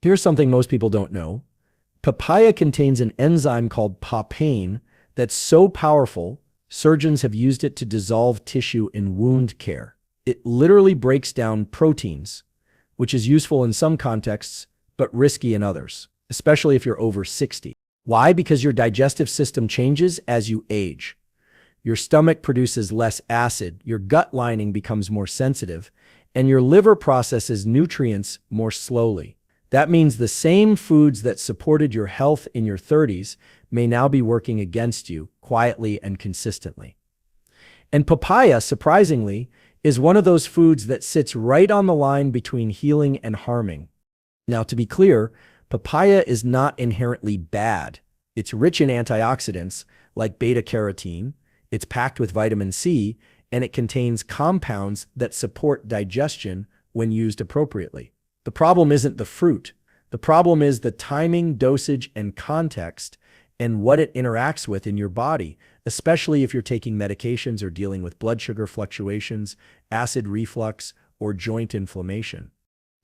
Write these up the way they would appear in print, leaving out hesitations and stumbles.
Here's something most people don't know. Papaya contains an enzyme called papain that's so powerful, surgeons have used it to dissolve tissue in wound care. It literally breaks down proteins, which is useful in some contexts, but risky in others, especially if you're over 60. Why? Because your digestive system changes as you age. Your stomach produces less acid, your gut lining becomes more sensitive, and your liver processes nutrients more slowly. That means the same foods that supported your health in your 30s may now be working against you quietly and consistently. And papaya, surprisingly, is one of those foods that sits right on the line between healing and harming. Now, to be clear, papaya is not inherently bad. It's rich in antioxidants like beta-carotene, it's packed with vitamin C, and it contains compounds that support digestion when used appropriately. The problem isn't the fruit. The problem is the timing, dosage, and context, and what it interacts with in your body, especially if you're taking medications or dealing with blood sugar fluctuations, acid reflux, or joint inflammation.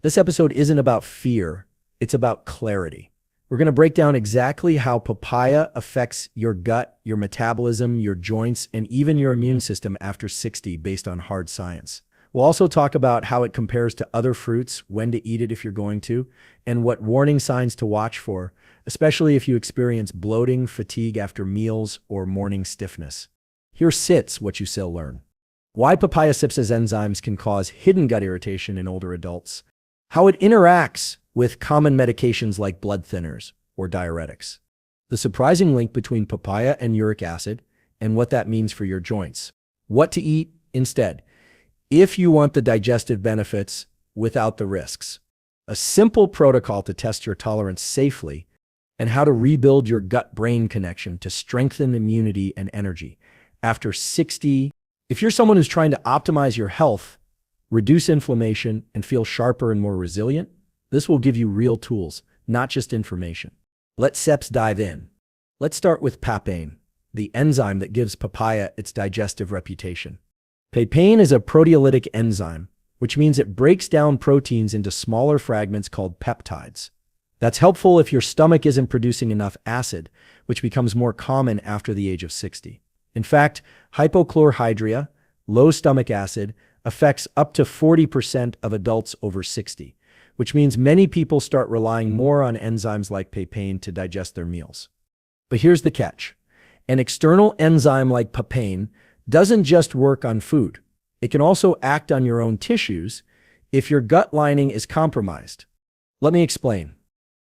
This episode isn't about fear, it's about clarity. We're going to break down exactly how papaya affects your gut, your metabolism, your joints, and even your immune system after 60 based on hard science. We'll also talk about how it compares to other fruits, when to eat it if you're going to, and what warning signs to watch for, especially if you experience bloating, fatigue after meals, or morning stiffness. Here sits what you still learn. Why papaya SIBO's enzymes can cause hidden gut irritation in older adults. How it interacts with common medications like blood thinners or diuretics. The surprising link between papaya and uric acid and what that means for your joints. What to eat instead, if you want the digestive benefits without the risks. A simple protocol to test your tolerance safely and how to rebuild your gut-brain connection to strengthen immunity and energy. After 60, if you're someone who's trying to optimize your health, reduce inflammation, and feel sharper and more resilient, this will give you real tools, not just information. Let's dive in. Let's start with papain, the enzyme that gives papaya its digestive reputation. Papain is a proteolytic enzyme, which means it breaks down proteins into smaller fragments called peptides. That's helpful if your stomach isn't producing enough acid, which becomes more common after the age of 60. In fact, hypochlorhydria, low stomach acid, affects up to 40% of adults over 60, which means many people start relying more on enzymes like papain to digest their meals. But here's the catch. An external enzyme like papain doesn't just work on food. It can also act on your own tissues if your gut lining is compromised. Let me explain.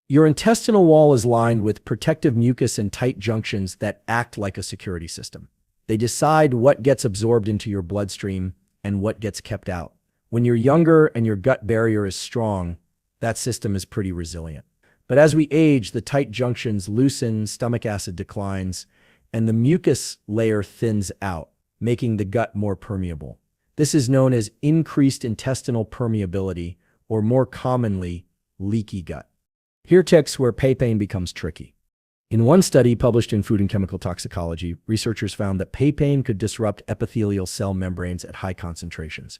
Your intestinal wall is lined with protective mucus and tight junctions that act like a security system. They decide what gets absorbed into your bloodstream and what gets kept out. When you're younger and your gut barrier is strong, that system is pretty resilient. But as we age, the tight junctions loosen, stomach acid declines, and the mucus layer thins out, making the gut more permeable. This is known as increased intestinal permeability, or more commonly, leaky gut. Here texts where papain becomes tricky. In one study published in Food and Chemical Toxicology, researchers found that papain could disrupt epithelial cell membranes at high concentrations.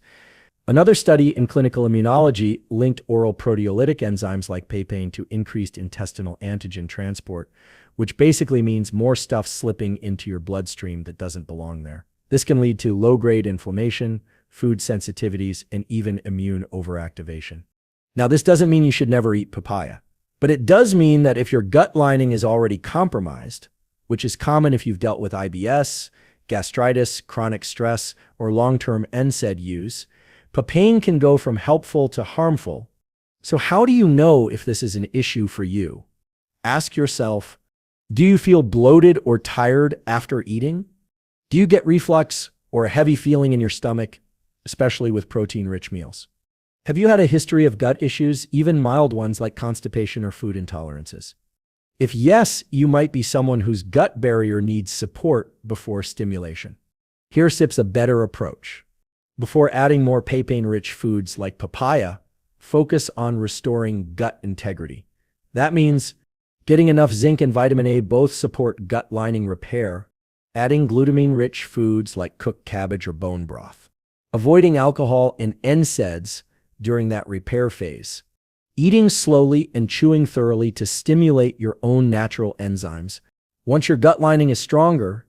Another study in clinical immunology linked oral proteolytic enzymes like papain to increased intestinal antigen transport, which basically means more stuff slipping into your bloodstream that doesn't belong there. This can lead to low-grade inflammation, food sensitivities, and even immune overactivation. Now, this doesn't mean you should never eat papaya, but it does mean that if your gut lining is already compromised, which is common if you've dealt with IBS, gastritis, chronic stress, or long-term NSAID use, papain can go from helpful to harmful. So how do you know if this is an issue for you? Ask yourself, do you feel bloated or tired after eating? Do you get reflux or a heavy feeling in your stomach, especially with protein-rich meals? Have you had a history of gut issues, even mild ones like constipation or food intolerances? If yes, you might be someone whose gut barrier needs support before stimulation. Here sips a better approach. Before adding more papain-rich foods like papaya, focus on restoring gut integrity. That means getting enough zinc and vitamin A both support gut lining repair, adding glutamine-rich foods like cooked cabbage or bone broth, avoiding alcohol and NSAIDs during that repair phase. eating slowly and chewing thoroughly to stimulate your own natural enzymes. Once your gut lining is stronger,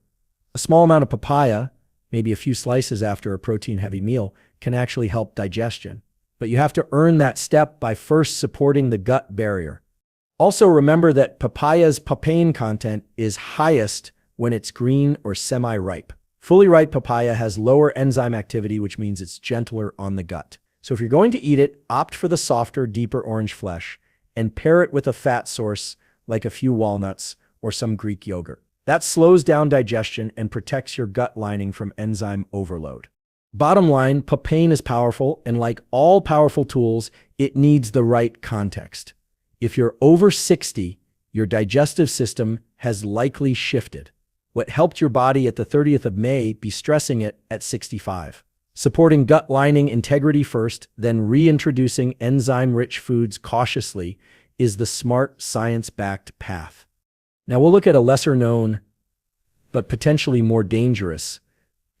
a small amount of papaya, maybe a few slices after a protein-heavy meal, can actually help digestion. But you have to earn that step by first supporting the gut barrier. Also remember that papaya's papain content is highest when it's green or semi-ripe. Fully ripe papaya has lower enzyme activity, which means it's gentler on the gut. So if you're going to eat it, opt for the softer, deeper orange flesh and pair it with a fat source like a few walnuts or some Greek yogurt. That slows down digestion and protects your gut lining from enzyme overload. Bottom line, Papain is powerful, and like all powerful tools, it needs the right context. If you're over 60, your digestive system has likely shifted. What helped your body at the 30th of May be stressing it at 65. Supporting gut lining integrity first, then reintroducing enzyme-rich foods cautiously is the smart, science-backed path. Now we'll look at a lesser-known, but potentially more dangerous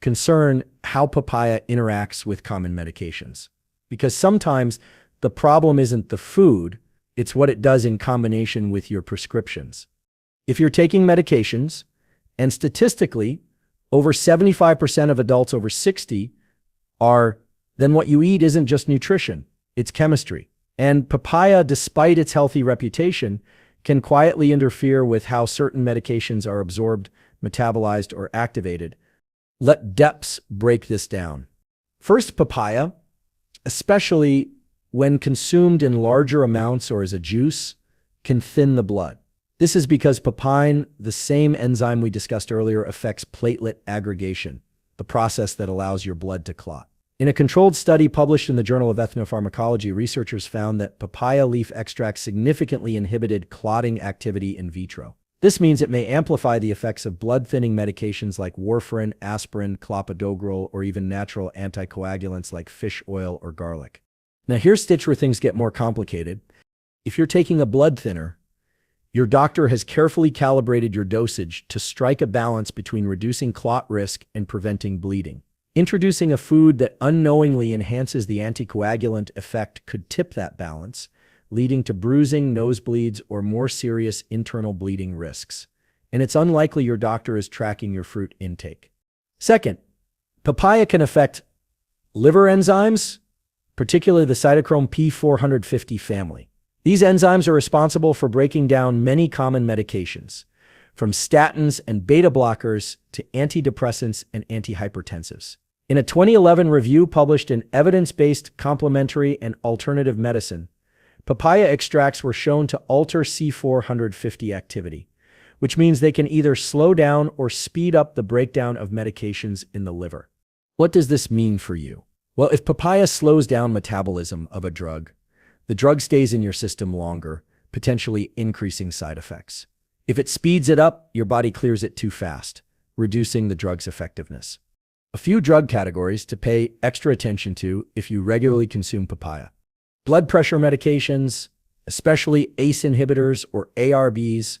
concern: how papaya interacts with common medications. Because sometimes the problem isn't the food, it's what it does in combination with your prescriptions. If you're taking medications, and statistically, over 75% of adults over 60 are, then what you eat isn't just nutrition, it's chemistry. And papaya, despite its healthy reputation, can quietly interfere with how certain medications are absorbed, metabolized, or activated. Let depths break this down. First, papaya, especially when consumed in larger amounts or as a juice, can thin the blood. This is because papain, the same enzyme we discussed earlier, affects platelet aggregation, the process that allows your blood to clot. In a controlled study published in the Journal of Ethnopharmacology, researchers found that papaya leaf extract significantly inhibited clotting activity in vitro. This means it may amplify the effects of blood-thinning medications like warfarin, aspirin, clopidogrel, or even natural anticoagulants like fish oil or garlic. Now here's where things get more complicated. If you're taking a blood thinner, your doctor has carefully calibrated your dosage to strike a balance between reducing clot risk and preventing bleeding. Introducing a food that unknowingly enhances the anticoagulant effect could tip that balance, leading to bruising, nosebleeds, or more serious internal bleeding risks. And it's unlikely your doctor is tracking your fruit intake. Second, papaya can affect liver enzymes, particularly the cytochrome P450 family. These enzymes are responsible for breaking down many common medications, from statins and beta blockers to antidepressants and antihypertensives. In a 2011 review published in Evidence-Based Complementary and Alternative Medicine, papaya extracts were shown to alter C450 activity, which means they can either slow down or speed up the breakdown of medications in the liver. What does this mean for you? Well, if papaya slows down metabolism of a drug, the drug stays in your system longer, potentially increasing side effects. If it speeds it up, your body clears it too fast, reducing the drug's effectiveness. A few drug categories to pay extra attention to if you regularly consume papaya. Blood pressure medications, especially ACE inhibitors or ARBs,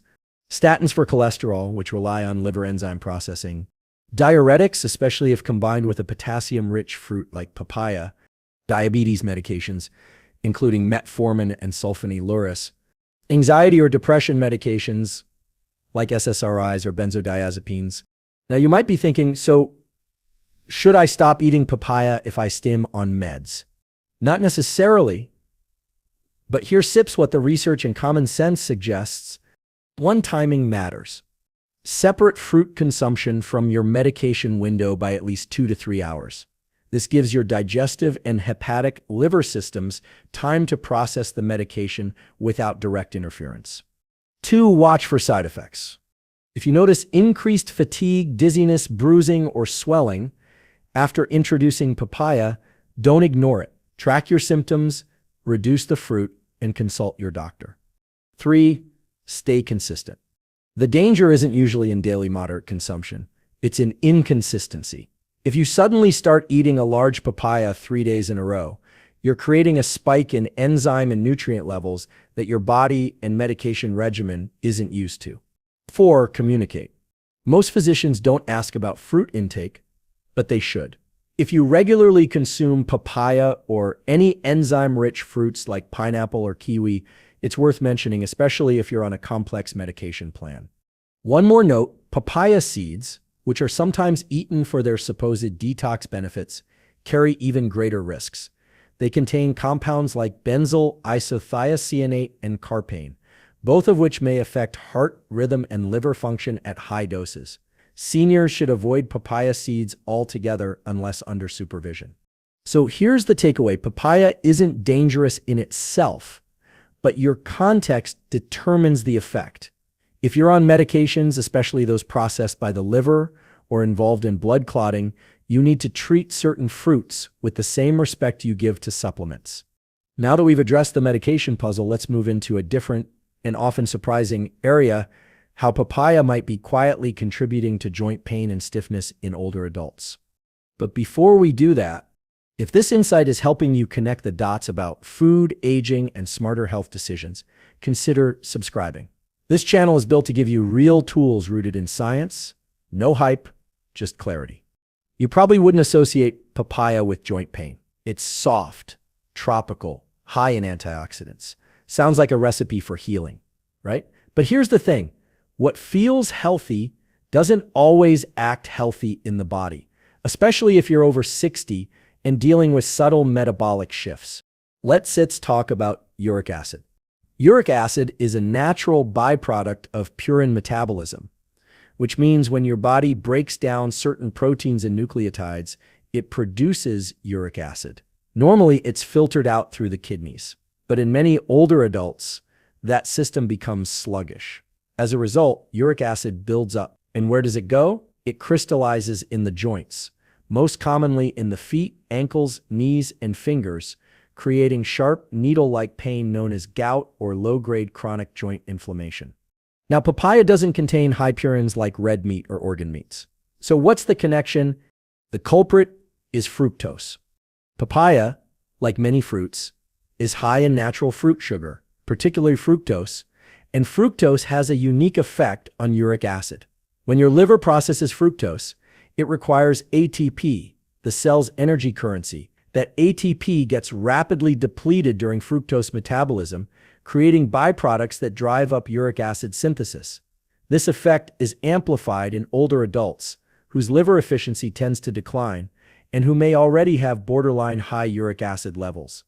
statins for cholesterol, which rely on liver enzyme processing, diuretics, especially if combined with a potassium-rich fruit like papaya, diabetes medications, including metformin and sulfonylureas, anxiety or depression medications like SSRIs or benzodiazepines. Now you might be thinking, so should I stop eating papaya if I stim on meds? Not necessarily, but here sips what the research and common sense suggests. One, timing matters. Separate fruit consumption from your medication window by at least 2 to 3 hours. This gives your digestive and hepatic liver systems time to process the medication without direct interference. 2, watch for side effects. If you notice increased fatigue, dizziness, bruising, or swelling after introducing papaya, don't ignore it. Track your symptoms, reduce the fruit, and consult your doctor. 3, stay consistent. The danger isn't usually in daily moderate consumption. It's in inconsistency. If you suddenly start eating a large papaya 3 days in a row, you're creating a spike in enzyme and nutrient levels that your body and medication regimen isn't used to. 4, communicate. Most physicians don't ask about fruit intake, but they should. If you regularly consume papaya or any enzyme-rich fruits like pineapple or kiwi, it's worth mentioning, especially if you're on a complex medication plan. One more note, papaya seeds, which are sometimes eaten for their supposed detox benefits, carry even greater risks. They contain compounds like benzyl isothiocyanate and carpain, both of which may affect heart rhythm and liver function at high doses. Seniors should avoid papaya seeds altogether unless under supervision. So here's the takeaway. Papaya isn't dangerous in itself, but your context determines the effect. If you're on medications, especially those processed by the liver or involved in blood clotting, you need to treat certain fruits with the same respect you give to supplements. Now that we've addressed the medication puzzle, let's move into a different and often surprising area: how papaya might be quietly contributing to joint pain and stiffness in older adults. But before we do that, if this insight is helping you connect the dots about food, aging, and smarter health decisions, consider subscribing. This channel is built to give you real tools rooted in science, no hype, just clarity. You probably wouldn't associate papaya with joint pain. It's soft, tropical, high in antioxidants. Sounds like a recipe for healing, right? But here's the thing. What feels healthy doesn't always act healthy in the body, especially if you're over 60 and dealing with subtle metabolic shifts. Let's talk about uric acid. Uric acid is a natural byproduct of purine metabolism, which means when your body breaks down certain proteins and nucleotides, it produces uric acid. Normally, it's filtered out through the kidneys, but in many older adults, that system becomes sluggish. As a result, uric acid builds up. And where does it go? It crystallizes in the joints, most commonly in the feet, ankles, knees, and fingers, creating sharp, needle-like pain known as gout or low-grade chronic joint inflammation. Now, papaya doesn't contain high purines like red meat or organ meats. So what's the connection? The culprit is fructose. Papaya, like many fruits, is high in natural fruit sugar, particularly fructose, and fructose has a unique effect on uric acid. When your liver processes fructose, it requires ATP, the cell's energy currency. That ATP gets rapidly depleted during fructose metabolism, creating byproducts that drive up uric acid synthesis. This effect is amplified in older adults whose liver efficiency tends to decline and who may already have borderline high uric acid levels.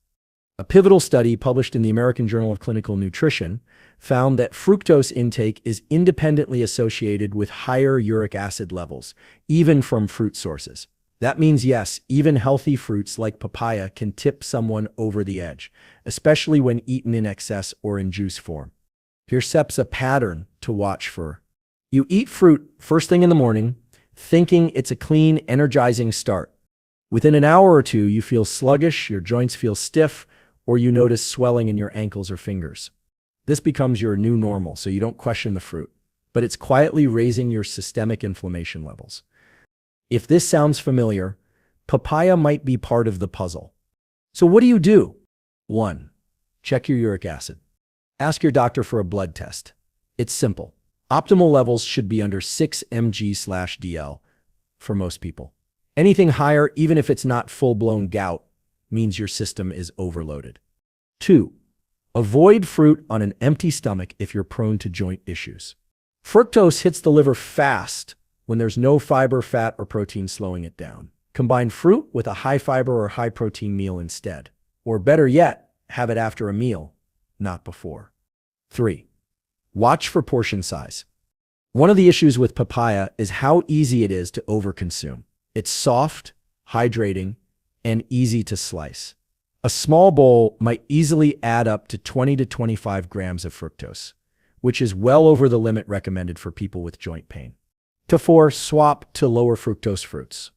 A pivotal study published in the American Journal of Clinical Nutrition found that fructose intake is independently associated with higher uric acid levels, even from fruit sources. That means, yes, even healthy fruits like papaya can tip someone over the edge, especially when eaten in excess or in juice form. Here's a pattern to watch for. You eat fruit first thing in the morning, thinking it's a clean, energizing start. Within an hour or two, you feel sluggish, your joints feel stiff, or you notice swelling in your ankles or fingers. This becomes your new normal, so you don't question the fruit, but it's quietly raising your systemic inflammation levels. If this sounds familiar, papaya might be part of the puzzle. So what do? 1. Check your uric acid. Ask your doctor for a blood test. It's simple. Optimal levels should be under 6 mg/dl for most people. Anything higher, even if it's not full-blown gout, means your system is overloaded. 2. Avoid fruit on an empty stomach if you're prone to joint issues. Fructose hits the liver fast when there's no fiber, fat, or protein slowing it down. Combine fruit with a high-fiber or high-protein meal instead. Or better yet, have it after a meal, not before. 3. Watch for portion size. One of the issues with papaya is how easy it is to overconsume. It's soft, hydrating, and easy to slice. A small bowl might easily add up to 20 to 25 grams of fructose, which is well over the limit recommended for people with joint pain. 4. Swap to lower fructose fruits.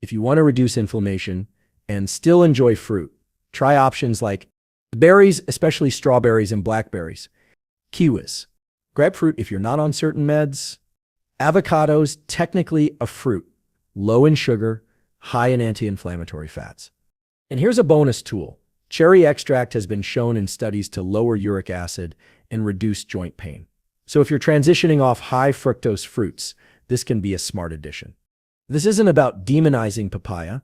If you want to reduce inflammation and still enjoy fruit, try options like berries, especially strawberries and blackberries, kiwis, grapefruit if you're not on certain meds, avocados, technically a fruit, low in sugar, high in anti-inflammatory fats. And here's a bonus tool. Cherry extract has been shown in studies to lower uric acid and reduce joint pain. So if you're transitioning off high fructose fruits, this can be a smart addition. This isn't about demonizing papaya.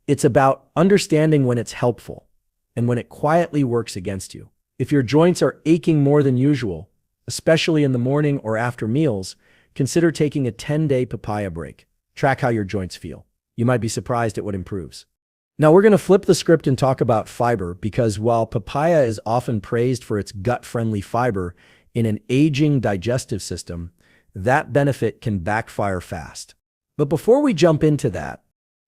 It's about understanding when it's helpful and when it quietly works against you. If your joints are aching more than usual, especially in the morning or after meals, consider taking a 10-day papaya break. Track how your joints feel. You might be surprised at what improves. Now we're going to flip the script and talk about fiber, because while papaya is often praised for its gut-friendly fiber in an aging digestive system, that benefit can backfire fast. But before we jump into that,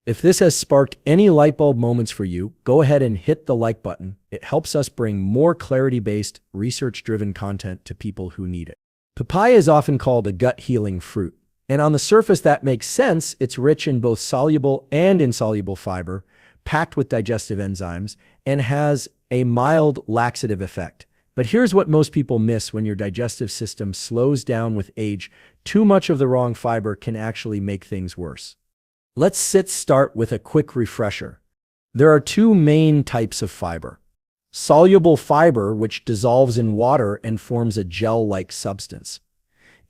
if this has sparked any light bulb moments for you, go ahead and hit the like button. It helps us bring more clarity-based, research-driven content to people who need it. Papaya is often called a gut-healing fruit, and on the surface that makes sense. It's rich in both soluble and insoluble fiber, packed with digestive enzymes, and has a mild laxative effect. But here's what most people miss: when your digestive system slows down with age, too much of the wrong fiber can actually make things worse. Let's start with a quick refresher. There are two main types of fiber. Soluble fiber, which dissolves in water and forms a gel-like substance.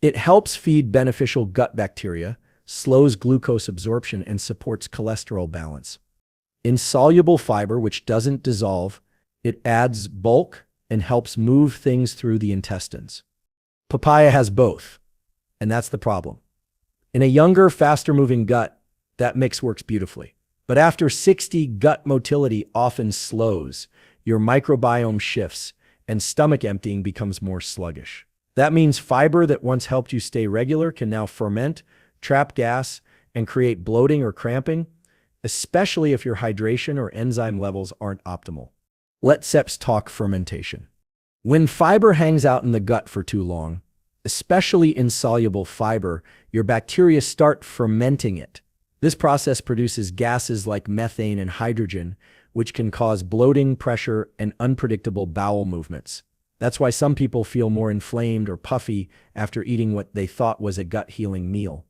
It helps feed beneficial gut bacteria, slows glucose absorption, and supports cholesterol balance. Insoluble fiber, which doesn't dissolve, it adds bulk and helps move things through the intestines. Papaya has both, and that's the problem. In a younger, faster-moving gut, that mix works beautifully. But after 60, gut motility often slows, your microbiome shifts, and stomach emptying becomes more sluggish. That means fiber that once helped you stay regular can now ferment, trap gas, and create bloating or cramping, especially if your hydration or enzyme levels aren't optimal. Let's talk fermentation. When fiber hangs out in the gut for too long, especially insoluble fiber, your bacteria start fermenting it. This process produces gases like methane and hydrogen, which can cause bloating, pressure, and unpredictable bowel movements. That's why some people feel more inflamed or puffy after eating what they thought was a gut-healing meal.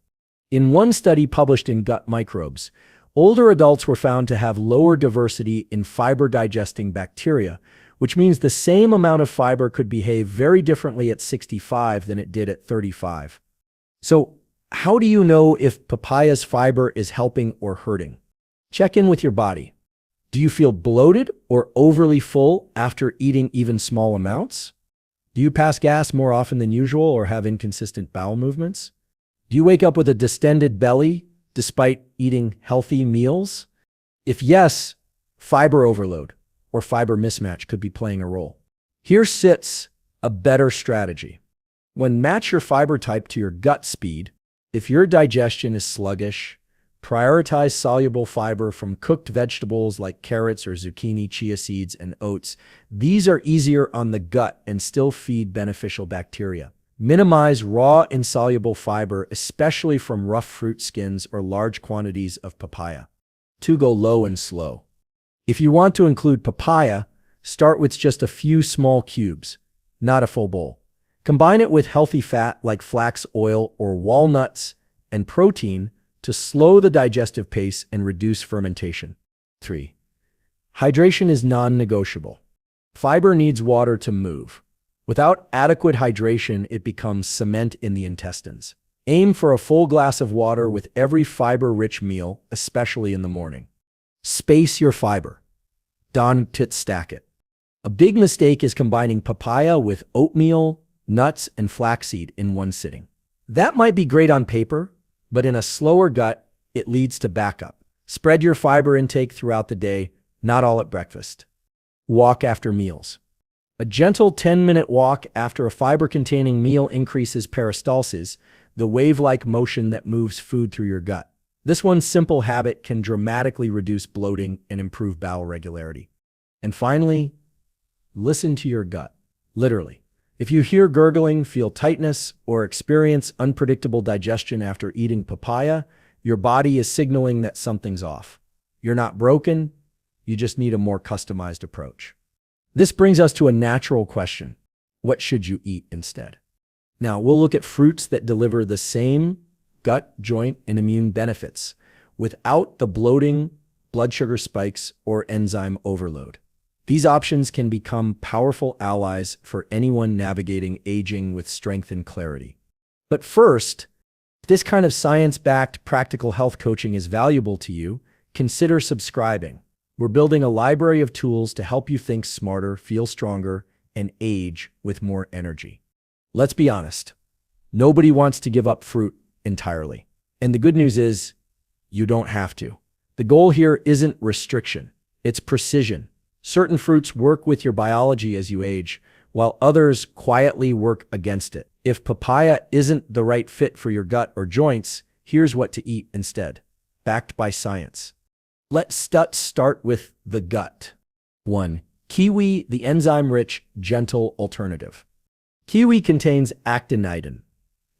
In one study published in Gut Microbes, older adults were found to have lower diversity in fiber-digesting bacteria, which means the same amount of fiber could behave very differently at 65 than it did at 35. So, how do you know if papaya's fiber is helping or hurting? Check in with your body. Do you feel bloated or overly full after eating even small amounts? Do you pass gas more often than usual or have inconsistent bowel movements? Do you wake up with a distended belly despite eating healthy meals? If yes, fiber overload or fiber mismatch could be playing a role. Here sits a better strategy. Match your fiber type to your gut speed. If your digestion is sluggish, prioritize soluble fiber from cooked vegetables like carrots or zucchini, chia seeds, and oats. These are easier on the gut and still feed beneficial bacteria. Minimize raw insoluble fiber, especially from rough fruit skins or large quantities of papaya. 2. Go low and slow. If you want to include papaya, start with just a few small cubes, not a full bowl. Combine it with healthy fat like flax oil or walnuts and protein to slow the digestive pace and reduce fermentation. 3. Hydration is non-negotiable. Fiber needs water to move. Without adequate hydration, it becomes cement in the intestines. Aim for a full glass of water with every fiber-rich meal, especially in the morning. Space your fiber. Don't stack it. A big mistake is combining papaya with oatmeal, nuts, and flaxseed in one sitting. That might be great on paper, but in a slower gut, it leads to backup. Spread your fiber intake throughout the day, not all at breakfast. Walk after meals. A gentle 10-minute walk after a fiber-containing meal increases peristalsis, the wave-like motion that moves food through your gut. This one simple habit can dramatically reduce bloating and improve bowel regularity. And finally, listen to your gut. Literally. If you hear gurgling, feel tightness, or experience unpredictable digestion after eating papaya, your body is signaling that something's off. You're not broken, you just need a more customized approach. This brings us to a natural question. What should you eat instead? Now, we'll look at fruits that deliver the same gut, joint, and immune benefits without the bloating, blood sugar spikes, or enzyme overload. These options can become powerful allies for anyone navigating aging with strength and clarity. But first, if this kind of science-backed practical health coaching is valuable to you, consider subscribing. We're building a library of tools to help you think smarter, feel stronger, and age with more energy. Let's be honest. Nobody wants to give up fruit entirely. And the good news is, you don't have to. The goal here isn't restriction. It's precision. Certain fruits work with your biology as you age, while others quietly work against it. If papaya isn't the right fit for your gut or joints, here's what to eat instead. Backed by science. Let's start with the gut. 1. Kiwi, the enzyme-rich, gentle alternative. Kiwi contains actinidin,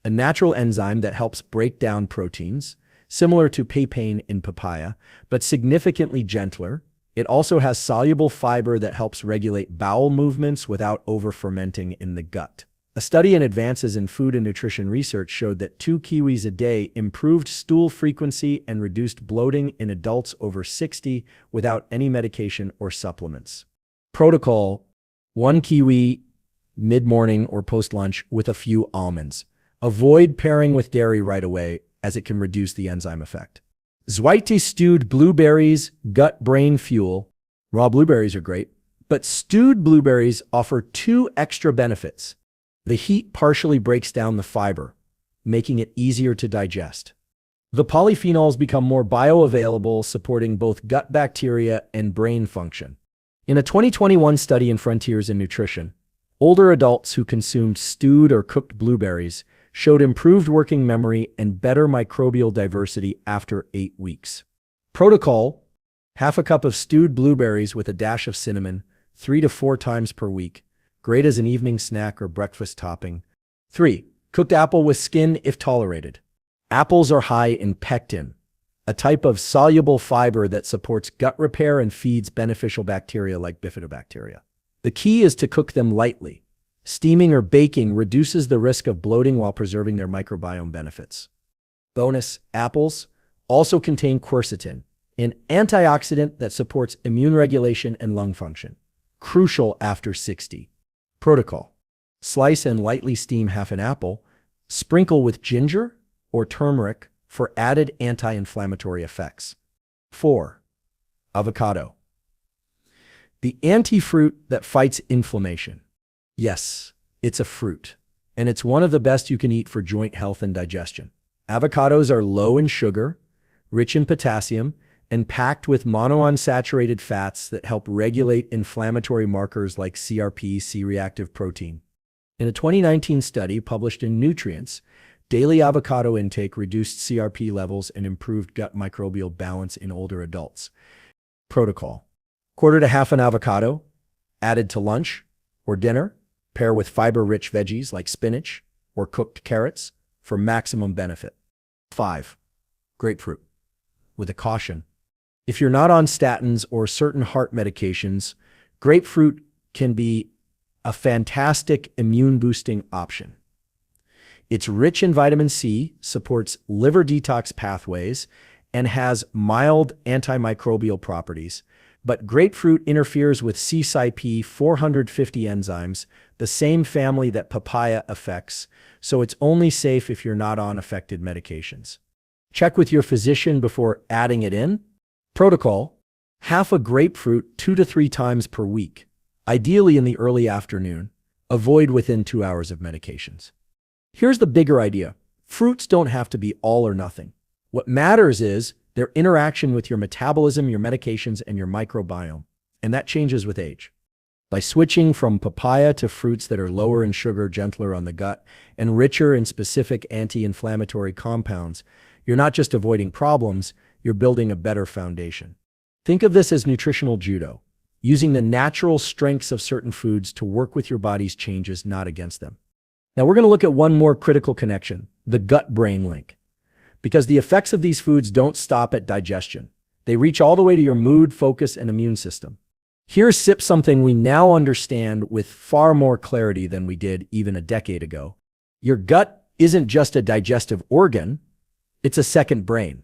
a natural enzyme that helps break down proteins, similar to papain in papaya, but significantly gentler. It also has soluble fiber that helps regulate bowel movements without over-fermenting in the gut. A study in Advances in Food and Nutrition Research showed that 2 kiwis a day improved stool frequency and reduced bloating in adults over 60 without any medication or supplements. Protocol: 1 kiwi mid-morning or post-lunch with a few almonds. Avoid pairing with dairy right away, as it can reduce the enzyme effect. Zweite stewed blueberries, gut-brain fuel. Raw blueberries are great, but stewed blueberries offer 2 extra benefits. The heat partially breaks down the fiber, making it easier to digest. The polyphenols become more bioavailable, supporting both gut bacteria and brain function. In a 2021 study in Frontiers in Nutrition, older adults who consumed stewed or cooked blueberries showed improved working memory and better microbial diversity after 8 weeks. Protocol: half a cup of stewed blueberries with a dash of cinnamon, 3 to 4 times per week. Great as an evening snack or breakfast topping. 3. Cooked apple with skin if tolerated. Apples are high in pectin, a type of soluble fiber that supports gut repair and feeds beneficial bacteria like bifidobacteria. The key is to cook them lightly. Steaming or baking reduces the risk of bloating while preserving their microbiome benefits. Bonus: apples also contain quercetin, an antioxidant that supports immune regulation and lung function. Crucial after 60. Protocol: slice and lightly steam half an apple. Sprinkle with ginger or turmeric for added anti-inflammatory effects. 4. Avocado, the anti-fruit that fights inflammation. Yes, it's a fruit, and it's one of the best you can eat for joint health and digestion. Avocados are low in sugar, rich in potassium, and packed with monounsaturated fats that help regulate inflammatory markers like CRP, C-reactive protein. In a 2019 study published in Nutrients, daily avocado intake reduced CRP levels and improved gut microbial balance in older adults. Protocol: quarter to half an avocado, added to lunch or dinner. Pair with fiber-rich veggies like spinach or cooked carrots for maximum benefit. 5. Grapefruit, with a caution. If you're not on statins or certain heart medications, grapefruit can be a fantastic immune-boosting option. It's rich in vitamin C, supports liver detox pathways, and has mild antimicrobial properties. But grapefruit interferes with CYP 450 enzymes, the same family that papaya affects, so it's only safe if you're not on affected medications. Check with your physician before adding it in. Protocol: half a grapefruit 2 to 3 times per week, ideally in the early afternoon. Avoid within 2 hours of medications. Here's the bigger idea. Fruits don't have to be all or nothing. What matters is their interaction with your metabolism, your medications, and your microbiome. And that changes with age. By switching from papaya to fruits that are lower in sugar, gentler on the gut, and richer in specific anti-inflammatory compounds, you're not just avoiding problems, you're building a better foundation. Think of this as nutritional judo, using the natural strengths of certain foods to work with your body's changes, not against them. Now we're going to look at one more critical connection, the gut-brain link. Because the effects of these foods don't stop at digestion. They reach all the way to your mood, focus, and immune system. Here's something we now understand with far more clarity than we did even a decade ago. Your gut isn't just a digestive organ, it's a second brain.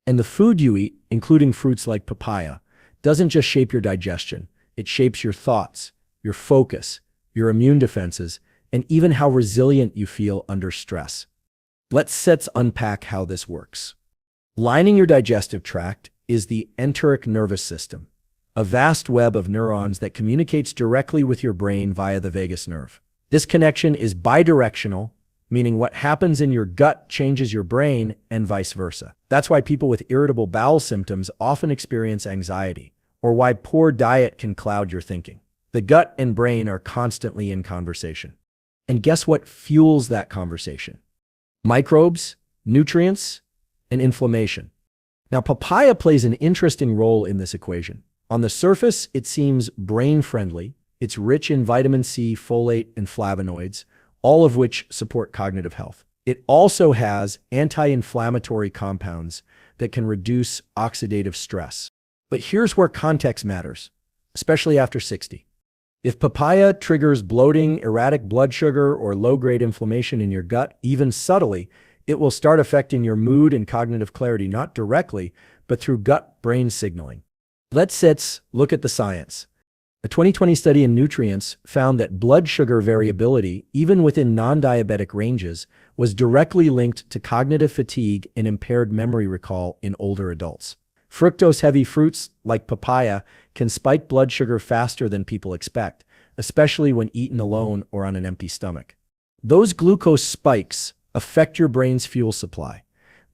And the food you eat, including fruits like papaya, doesn't just shape your digestion. It shapes your thoughts, your focus, your immune defenses, and even how resilient you feel under stress. Let's unpack how this works. Lining your digestive tract, is the enteric nervous system, a vast web of neurons that communicates directly with your brain via the vagus nerve. This connection is bidirectional, meaning what happens in your gut changes your brain and vice versa. That's why people with irritable bowel symptoms often experience anxiety, or why poor diet can cloud your thinking. The gut and brain are constantly in conversation. And guess what fuels that conversation? Microbes, nutrients, and inflammation. Now, papaya plays an interesting role in this equation. On the surface, it seems brain-friendly. It's rich in vitamin C, folate, and flavonoids, all of which support cognitive health. It also has anti-inflammatory compounds that can reduce oxidative stress. But here's where context matters, especially after 60. If papaya triggers bloating, erratic blood sugar, or low-grade inflammation in your gut, even subtly, it will start affecting your mood and cognitive clarity, not directly, but through gut-brain signaling. Let's look at the science. A 2020 study in Nutrients found that blood sugar variability, even within non-diabetic ranges, was directly linked to cognitive fatigue and impaired memory recall in older adults. Fructose-heavy fruits like papaya can spike blood sugar faster than people expect, especially when eaten alone or on an empty stomach. Those glucose spikes affect your brain's fuel supply,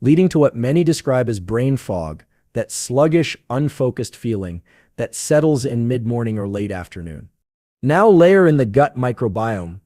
leading to what many describe as brain fog, that sluggish, unfocused feeling that settles in mid-morning or late afternoon. Now layer in the gut microbiome.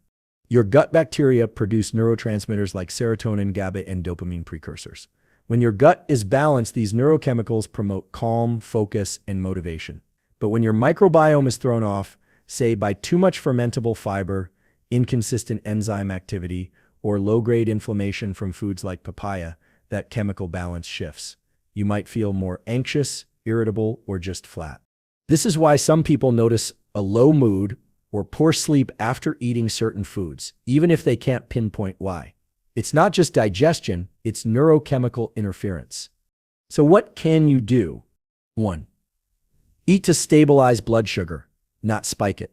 Your gut bacteria produce neurotransmitters like serotonin, GABA, and dopamine precursors. When your gut is balanced, these neurochemicals promote calm, focus, and motivation. But when your microbiome is thrown off, say by too much fermentable fiber, inconsistent enzyme activity, or low-grade inflammation from foods like papaya, that chemical balance shifts. You might feel more anxious, irritable, or just flat. This is why some people notice a low mood or poor sleep after eating certain foods, even if they can't pinpoint why. It's not just digestion, it's neurochemical interference. So what can you do? 1. Eat to stabilize blood sugar, not spike it.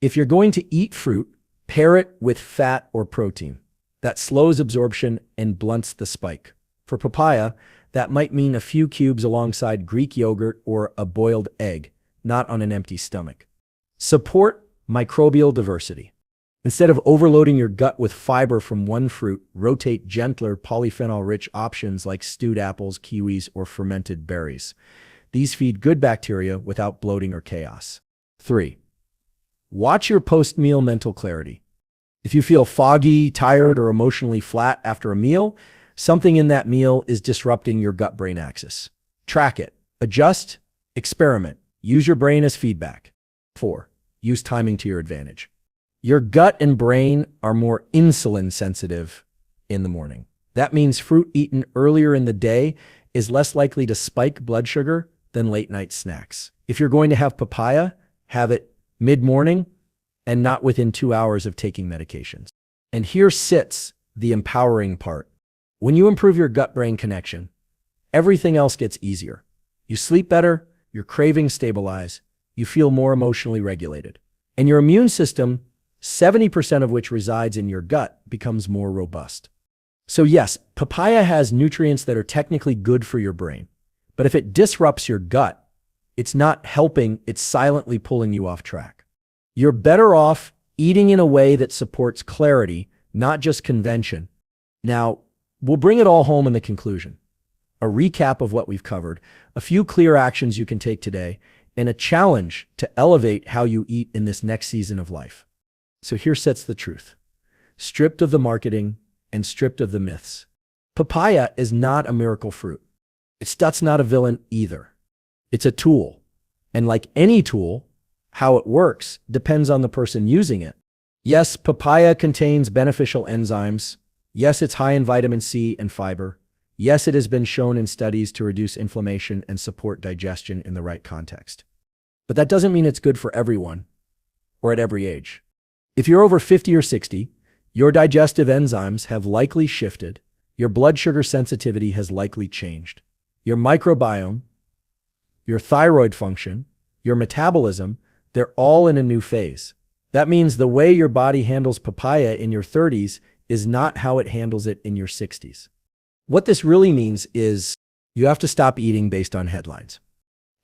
If you're going to eat fruit, pair it with fat or protein. That slows absorption and blunts the spike. For papaya, that might mean a few cubes alongside Greek yogurt or a boiled egg, not on an empty stomach. Support microbial diversity. Instead of overloading your gut with fiber from one fruit, rotate gentler polyphenol-rich options like stewed apples, kiwis, or fermented berries. These feed good bacteria without bloating or chaos. 3. Watch your post-meal mental clarity. If you feel foggy, tired, or emotionally flat after a meal, something in that meal is disrupting your gut-brain axis. Track it. Adjust. Experiment. Use your brain as feedback. 4. Use timing to your advantage. Your gut and brain are more insulin sensitive in the morning. That means fruit eaten earlier in the day is less likely to spike blood sugar than late-night snacks. If you're going to have papaya, have it mid-morning and not within 2 hours of taking medications. And here sits the empowering part. When you improve your gut-brain connection, everything else gets easier. You sleep better, your cravings stabilize, you feel more emotionally regulated. And your immune system, 70% of which resides in your gut, becomes more robust. So yes, papaya has nutrients that are technically good for your brain. But if it disrupts your gut, it's not helping, it's silently pulling you off track. You're better off eating in a way that supports clarity, not just convention. Now, we'll bring it all home in the conclusion. A recap of what we've covered, a few clear actions you can take today, and a challenge to elevate how you eat in this next season of life. So here sits the truth. Stripped of the marketing and stripped of the myths. Papaya is not a miracle fruit. That's not a villain either. It's a tool. And like any tool, how it works depends on the person using it. Yes, papaya contains beneficial enzymes. Yes, it's high in vitamin C and fiber. Yes, it has been shown in studies to reduce inflammation and support digestion in the right context. But that doesn't mean it's good for everyone or at every age. If you're over 50 or 60, your digestive enzymes have likely shifted, your blood sugar sensitivity has likely changed. Your microbiome, your thyroid function, your metabolism, they're all in a new phase. That means the way your body handles papaya in your 30s is not how it handles it in your 60s. What this really means is You have to stop eating based on headlines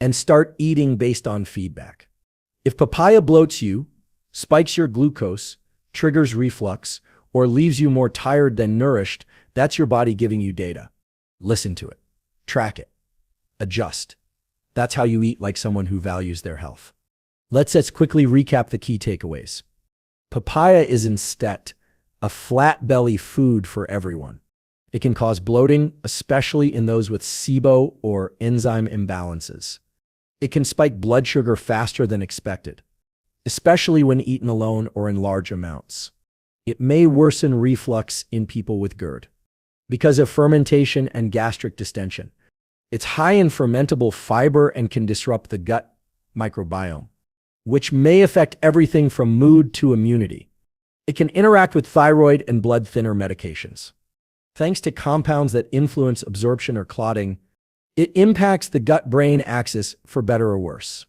and start eating based on feedback. If papaya bloats you, spikes your glucose, triggers reflux, or leaves you more tired than nourished, that's your body giving you data. Listen to it, track it, adjust. That's how you eat like someone who values their health. Let's quickly recap the key takeaways. Papaya is instead a flat belly food for everyone. It can cause bloating, especially in those with SIBO or enzyme imbalances. It can spike blood sugar faster than expected, especially when eaten alone or in large amounts. It may worsen reflux in people with GERD because of fermentation and gastric distension. It's high in fermentable fiber and can disrupt the gut microbiome, which may affect everything from mood to immunity. It can interact with thyroid and blood thinner medications. Thanks to compounds that influence absorption or clotting, it impacts the gut-brain axis for better or worse.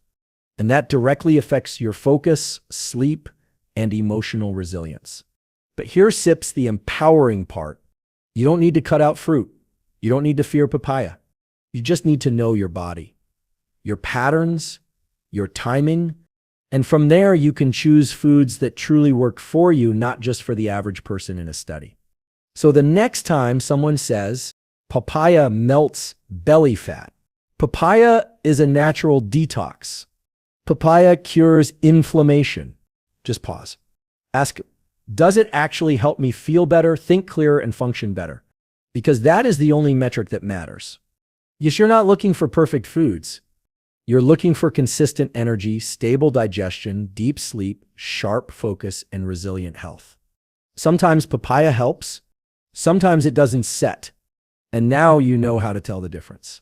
And that directly affects your focus, sleep, and emotional resilience. But here sips the empowering part. You don't need to cut out fruit. You don't need to fear papaya. You just need to know your body, your patterns, your timing, and from there you can choose foods that truly work for you, not just for the average person in a study. So the next time someone says, papaya melts belly fat, papaya is a natural detox. Papaya cures inflammation. Just pause. Ask, does it actually help me feel better, think clearer, and function better? Because that is the only metric that matters. Yes, you're not looking for perfect foods. You're looking for consistent energy, stable digestion, deep sleep, sharp focus, and resilient health. Sometimes papaya helps. Sometimes it doesn't set. And now you know how to tell the difference.